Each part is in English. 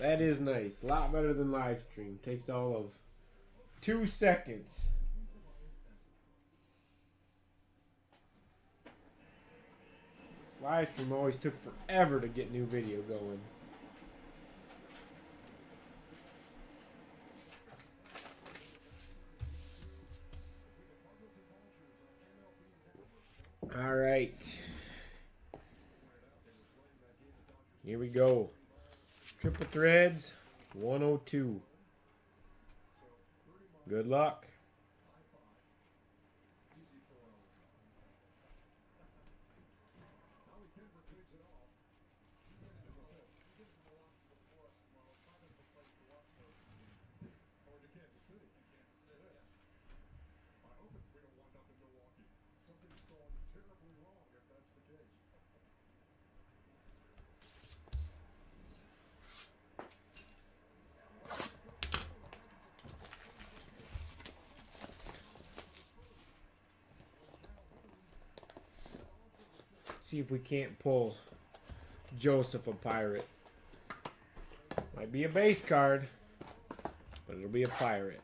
That is nice. A lot better than live stream. Takes all of 2 seconds. Live stream always took forever to get new video going. All right. Here we go. Triple threads, 102. Good luck. See if we can't pull Joseph a pirate. Might be a base card, but it'll be a pirate.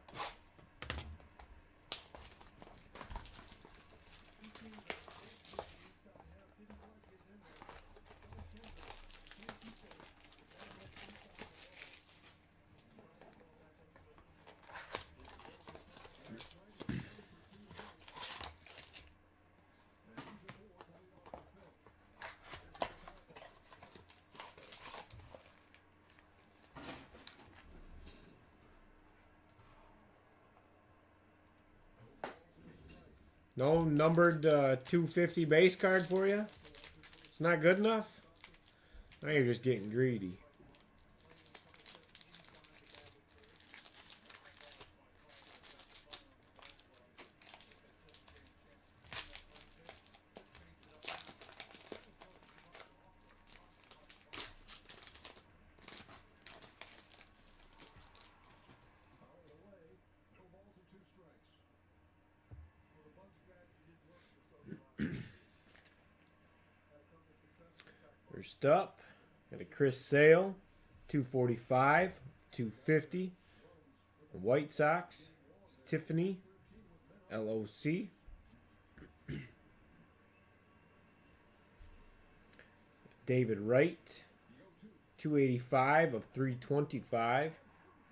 No numbered 250 base card for you? It's not good enough? Now you're just getting greedy. First up, got a Chris Sale, 245, 250. The White Sox, it's Tiffany, LOC. David Wright, 285 of 325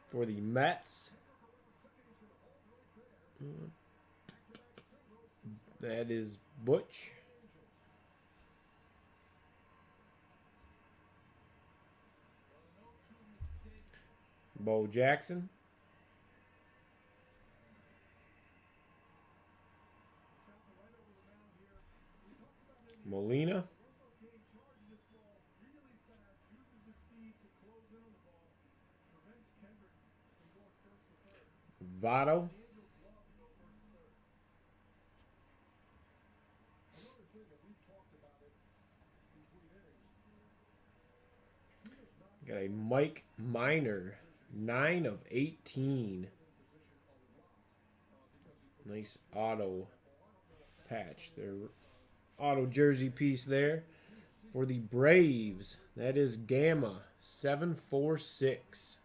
for the Mets. That is Butch. Bo Jackson. Molina. Votto. Got a Mike Minor, 9 of 18. Nice auto patch. Their auto jersey piece there. For the Braves, that is Gamma, 746.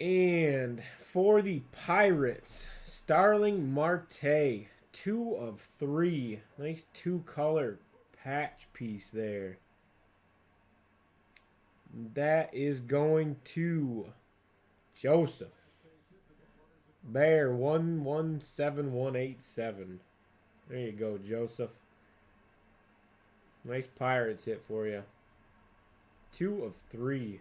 And for the Pirates, Starling Marte, 2 of 3. Nice 2-color patch piece there. That is going to Joseph. Bear, 117187. There you go, Joseph. Nice Pirates hit for you. 2 of 3.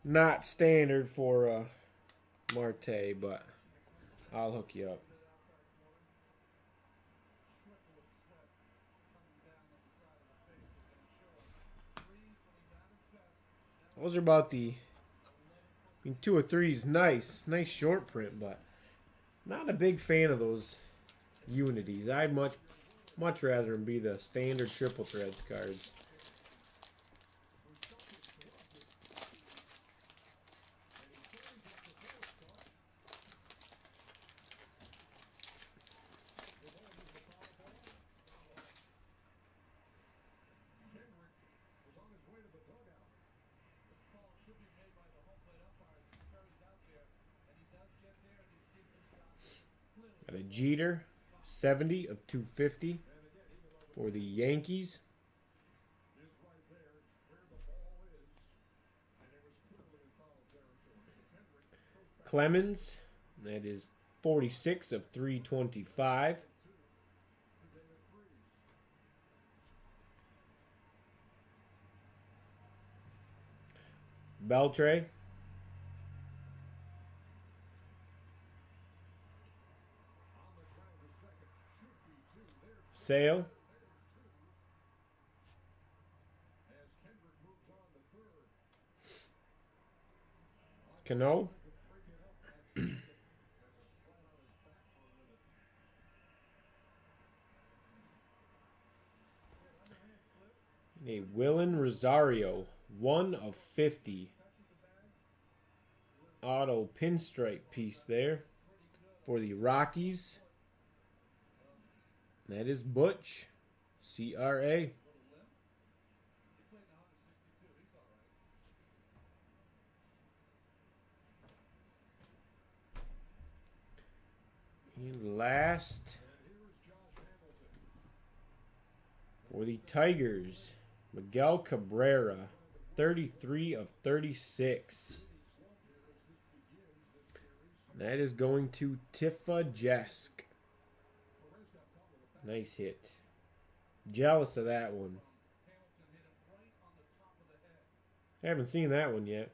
Not standard for Marte, but I'll hook you up. Those are about the... I mean, 2 or 3 is nice. Nice short print, but not a big fan of those unities. I'd much rather them be the standard triple threads cards. Got a Jeter, 70 of 250 for the Yankees. Clemens, that is 46 of 325. Beltre. Sale. Cano. A Willen Rosario, 1 of 50. Auto pinstripe piece there for the Rockies. That is Butch, CRA. And last, for the Tigers, Miguel Cabrera, 33 of 36. That is going to Tifa Jesk. Nice hit. Jealous of that one. I haven't seen that one yet.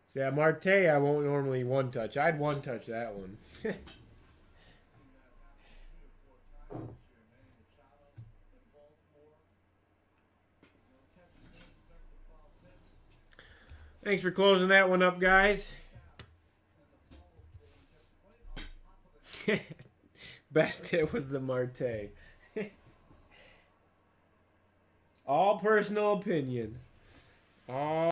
See, at Marte, I won't normally one-touch. I'd one-touch that one. Thanks for closing that one up, guys. Best hit was the Marte. All personal opinion.